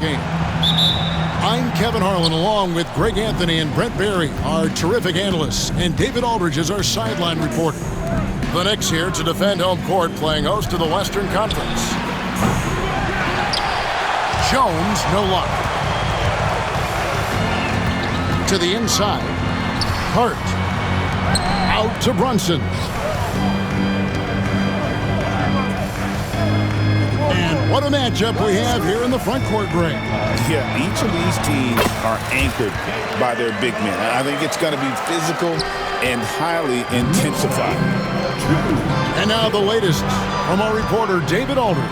game. I'm Kevin Harlan along with Greg Anthony and Brent Barry, our terrific analysts, and David Aldridge is our sideline reporter. The Knicks here to defend home court, playing host to the Western Conference. Jones, no luck. To the inside. Hart. Out to Brunson. And what a matchup we have here in the front court, Greg. Yeah, each of these teams are anchored by their big men. I think it's going to be physical and highly intensified. And now the latest from our reporter, David Aldridge.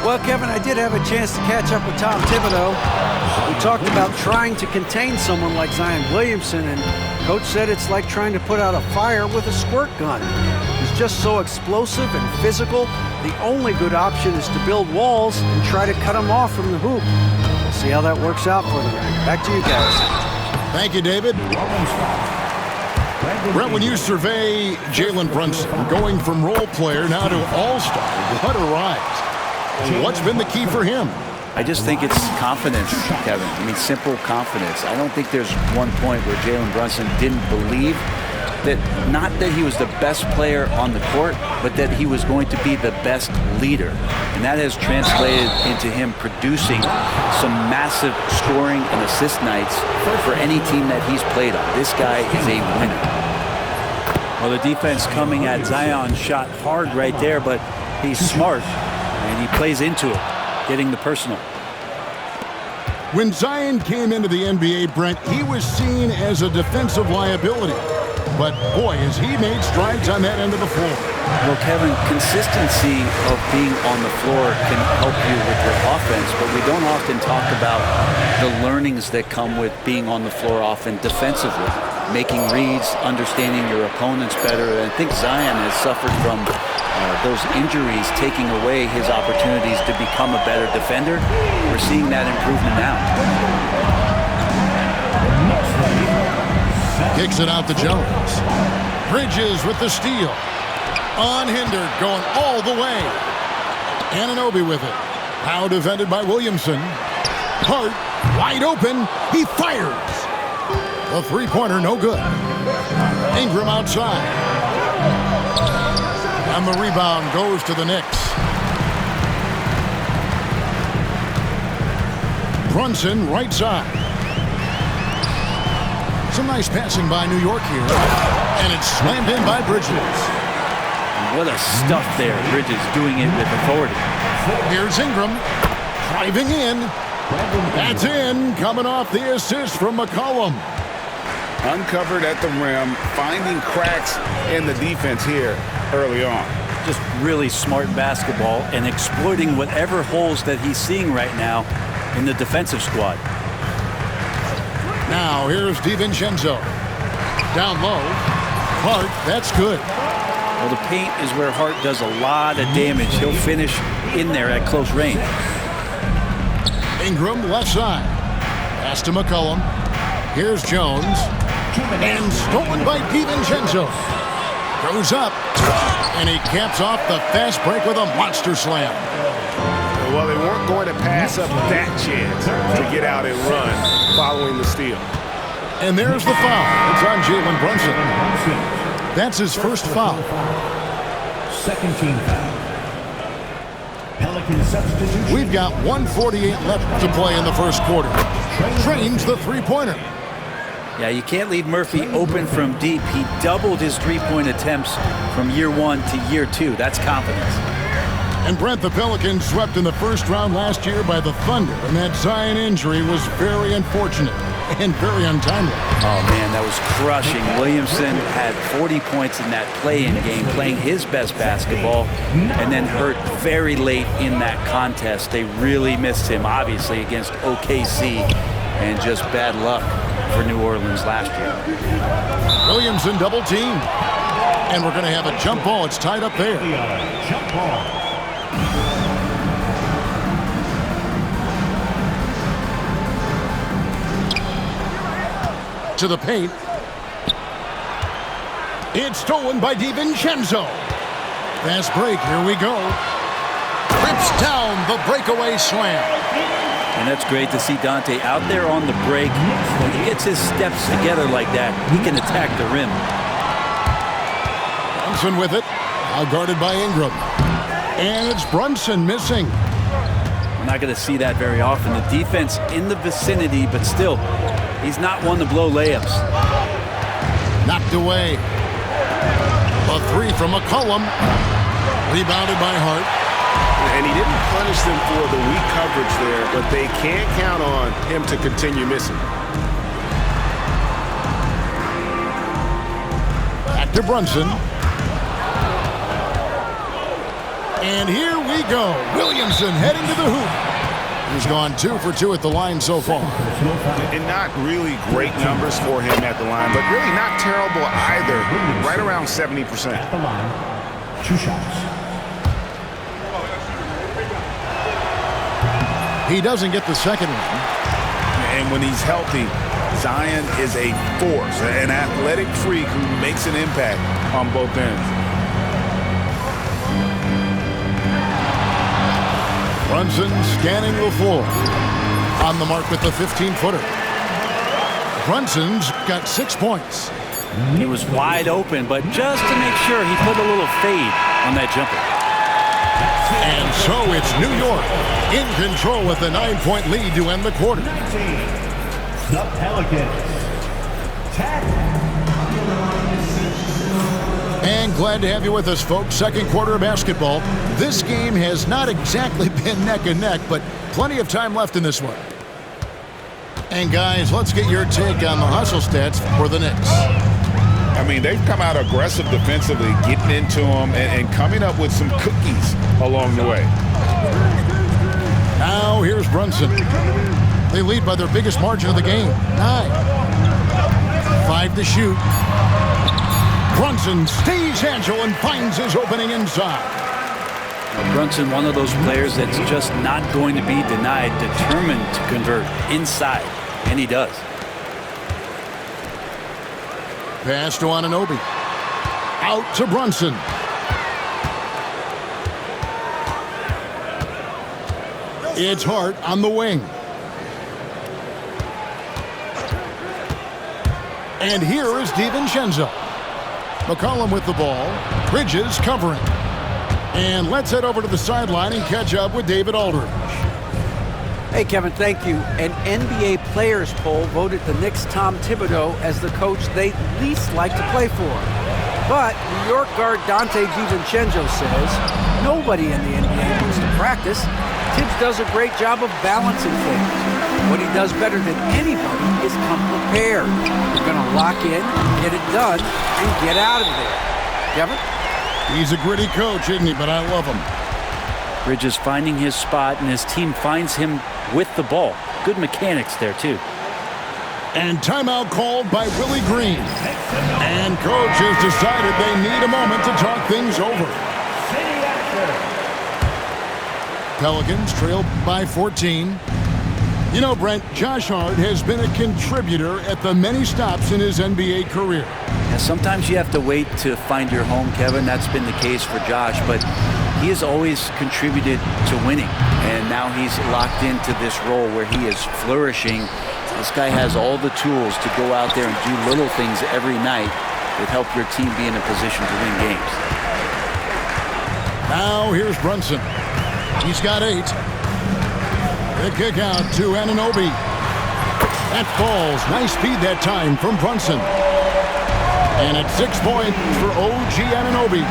Well, Kevin, I did have a chance to catch up with Tom Thibodeau. We talked about trying to contain someone like Zion Williamson, and Coach said it's like trying to put out a fire with a squirt gun. He's just so explosive and physical. The only good option is to build walls and try to cut him off from the hoop. We'll see how that works out for them. Back to you guys. Thank you, David. Brent, when you survey Jalen Brunson, going from role player now to all-star, what a rise. What's been the key for him? I just think it's confidence, Kevin. I mean, simple confidence. I don't think there's one point where Jalen Brunson didn't believe that, not that he was the best player on the court, but that he was going to be the best leader. And that has translated into him producing some massive scoring and assist nights for any team that he's played on. This guy is a winner. Well, the defense coming at Zion shot hard right there, but he's smart, and he plays into it, getting the personal. When Zion came into the NBA, Brent, he was seen as a defensive liability. But, boy, has he made strides on that end of the floor. Well, Kevin, consistency of being on the floor can help you with your offense, but we don't often talk about the learnings that come with being on the floor often defensively, making reads, understanding your opponents better. And I think Zion has suffered from those injuries taking away his opportunities to become a better defender. We're seeing that improvement now. Kicks it out to Jones. Bridges with the steal. Unhindered, going all the way. Anunoby with it. Now defended by Williamson. Hart, wide open. He fires. The three-pointer, no good. Ingram outside. And the rebound goes to the Knicks. Brunson, right side. Some nice passing by New York here. And it's slammed in by Bridges. What a stuff there. Bridges doing it with authority. Here's Ingram. Driving in. That's in. Coming off the assist from McCollum. Uncovered at the rim, finding cracks in the defense here early on. Just really smart basketball and exploiting whatever holes that he's seeing right now in the defensive squad. Now here's DiVincenzo. Down low. Hart, that's good. Well, the paint is where Hart does a lot of damage. He'll finish in there at close range. Ingram, left side. Pass to McCollum. Here's Jones. And stolen by DiVincenzo. Goes up. And he caps off the fast break with a monster slam. Well, they weren't going to pass up that chance to get out and run following the steal. And there's the foul. It's on Jalen Brunson. That's his first foul. Second team foul. Pelican substitution. We've got 1:48 left to play in the first quarter. Trains the three-pointer. Yeah, you can't leave Murphy open from deep. He doubled his three-point attempts from year one to year two. That's confidence. And Brent, the Pelicans swept in the first round last year by the Thunder, and that Zion injury was very unfortunate and very untimely. Oh, man, that was crushing. Williamson had 40 points in that play-in game, playing his best basketball, and then hurt very late in that contest. They really missed him, obviously, against OKC, and just bad luck for New Orleans last year. Williamson double team. And we're going to have a jump ball. It's tied up there. Jump ball. To the paint. It's stolen by DiVincenzo. Fast break. Here we go. Rips down the breakaway slam. And that's great to see Dante out there on the break. When he gets his steps together like that, he can attack the rim. Brunson with it. Now guarded by Ingram. And it's Brunson missing. We're not going to see that very often. The defense in the vicinity, but still, he's not one to blow layups. Knocked away. A three from McCollum. Rebounded by Hart. And he didn't punish them for the weak coverage there, but they can't count on him to continue missing. Back to Brunson. And here we go. Williamson heading to the hoop. He's gone 2 for 2 at the line so far. And not really great numbers for him at the line, but really not terrible either. Right around 70%. At the line, 2 shots. He doesn't get the second one. And when he's healthy, Zion is a force, an athletic freak who makes an impact on both ends. Brunson scanning the floor. On the mark with the 15-footer. Brunson's got 6 points. He was wide open, but just to make sure, he put a little fade on that jumper. And so it's New York in control with a 9-point lead to end the quarter. The Pelicans. 10. And glad to have you with us, folks. Second quarter of basketball. This game has not exactly been neck and neck, but plenty of time left in this one. And guys, let's get your take on the hustle stats for the Knicks. I mean, they've come out aggressive defensively, getting into them and coming up with some cookies along the way. Now here's Brunson. They lead by their biggest margin of the game, 9. 5 to shoot. Brunson stays agile and finds his opening inside. Now, Brunson, one of those players that's just not going to be denied, determined to convert inside, and he does. Pass to Anunoby. Out to Brunson. It's Hart on the wing. And here is DiVincenzo. McCollum with the ball. Bridges covering. And let's head over to the sideline and catch up with David Aldridge. Hey, Kevin, thank you. An NBA players poll voted the Knicks' Tom Thibodeau as the coach they least like to play for. But New York guard Dante DiVincenzo says nobody in the NBA wants to practice. Tibbs does a great job of balancing things. What he does better than anybody is come prepared. You're going to lock in, get it done, and get out of there. Kevin? He's a gritty coach, isn't he? But I love him. Bridges finding his spot, and his team finds him with the ball. Good mechanics there, too. And timeout called by Willie Green. And coach has decided they need a moment to talk things over. Pelicans trail by 14. You know, Brent, Josh Hart has been a contributor at the many stops in his NBA career. Yeah, sometimes you have to wait to find your home, Kevin. That's been the case for Josh, but he has always contributed to winning, and now he's locked into this role where he is flourishing. This guy has all the tools to go out there and do little things every night that help your team be in a position to win games. Now here's Brunson. He's got 8. The kick out to Anunoby. That falls. Nice speed that time from Brunson. And at 6 points for OG Anunoby.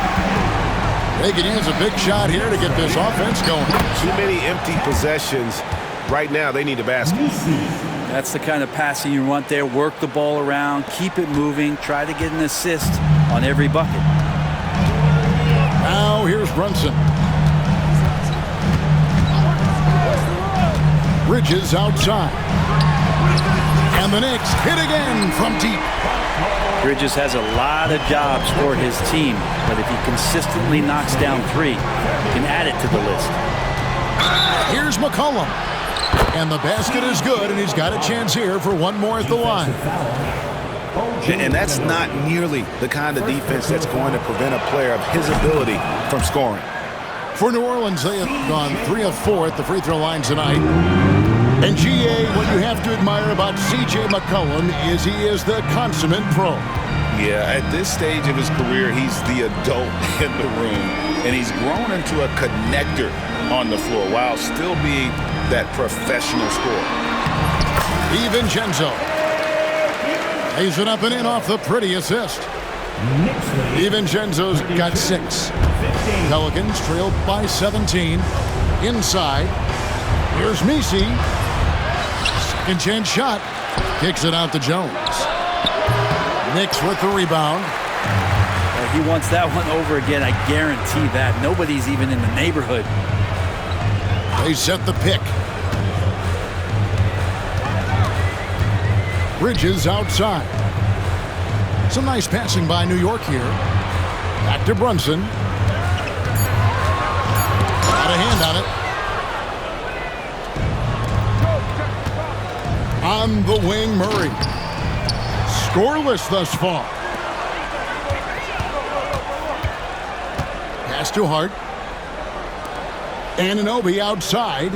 They could use a big shot here to get this offense going. Too many empty possessions. Right now, they need a basket. That's the kind of passing you want there. Work the ball around, keep it moving, try to get an assist on every bucket. Now here's Brunson. Bridges outside. And the Knicks hit again from deep. Bridges has a lot of jobs for his team, but if he consistently knocks down 3, he can add it to the list. Here's McCollum. And the basket is good, and he's got a chance here for one more at the line. And that's not nearly the kind of defense that's going to prevent a player of his ability from scoring. For New Orleans, they have gone 3 of 4 at the free throw line tonight. And GA, what you have to admire about C.J. McCollum is he is the consummate pro. Yeah, at this stage of his career, he's the adult in the room, and he's grown into a connector on the floor while still being that professional scorer. DiVincenzo lays it up and in off the pretty assist. DiVincenzo's got 6. Pelicans trail by 17. Inside, here's Messi. Second chance shot. Kicks it out to Jones. Knicks with the rebound. He wants that one over again, I guarantee that. Nobody's even in the neighborhood. They set the pick. Bridges outside. Some nice passing by New York here. Back to Brunson. Got a hand on it. On the wing, Murray. Scoreless thus far. Pass to Hart. Anunoby outside.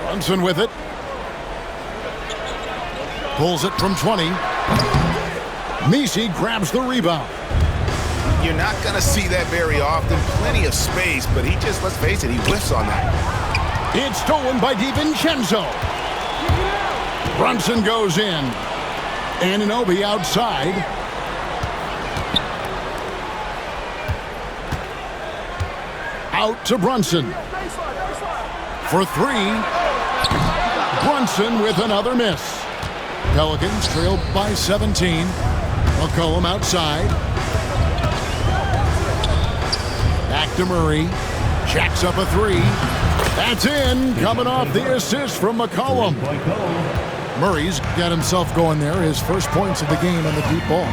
Brunson with it. Pulls it from 20. Messi grabs the rebound. You're not going to see that very often. Plenty of space, but he just, let's face it, he whiffs on that. It's stolen by DiVincenzo. Brunson goes in. Anunoby outside. Out to Brunson. For 3. Brunson with another miss. Pelicans trail by 17. McCollum outside. Back to Murray. Jacks up a 3. That's in. Coming off the assist from McCollum. Murray's got himself going there. His first points of the game on the deep ball.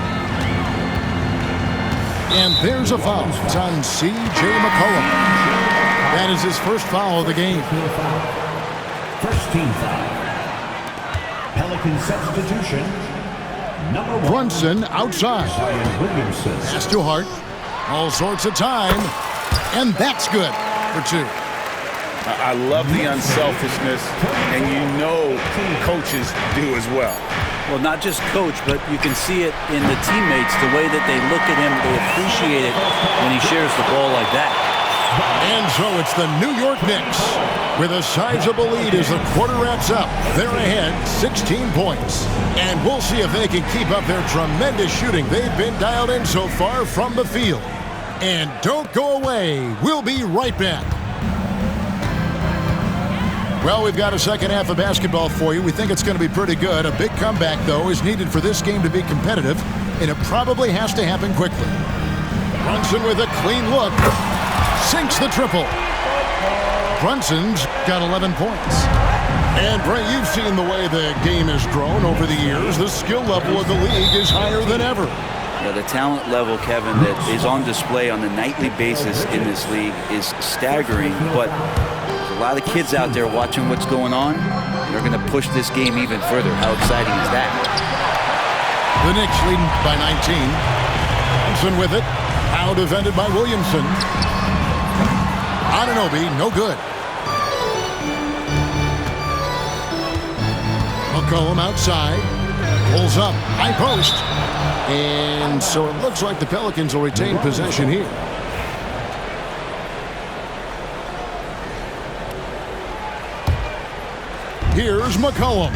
And there's a foul. It's on C.J. McCollum. That is his first foul of the game. First team foul. Pelican substitution. Number 1. Brunson outside. Zion Williamson. Pass to Hart. All sorts of time. And that's good for 2. I love the unselfishness, and you know coaches do as well. Well, not just coach, but you can see it in the teammates, the way that they look at him. They appreciate it when he shares the ball like that. And so it's the New York Knicks with a sizable lead as the quarter wraps up. They're ahead 16 points. And we'll see if they can keep up their tremendous shooting they've been dialed in so far from the field. And don't go away. We'll be right back. Well, we've got a second half of basketball for you. We think it's going to be pretty good. A big comeback, though, is needed for this game to be competitive, and it probably has to happen quickly. Brunson with a clean look. Sinks the triple. Brunson's got 11 points. And, Bray, you've seen the way the game has grown over the years. The skill level of the league is higher than ever. Yeah, the talent level, Kevin, that is on display on a nightly basis in this league is staggering, but a lot of kids out there watching what's going on. They're going to push this game even further. How exciting is that? The Knicks leading by 19. Brunson with it. Out defended by Williamson. Anunoby, no good. McCollum outside. Pulls up. High post. And so it looks like the Pelicans will retain possession here. Here's McCollum.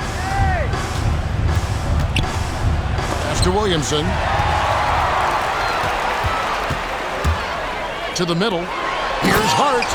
Pass to Williamson. To the middle. Here's Hart.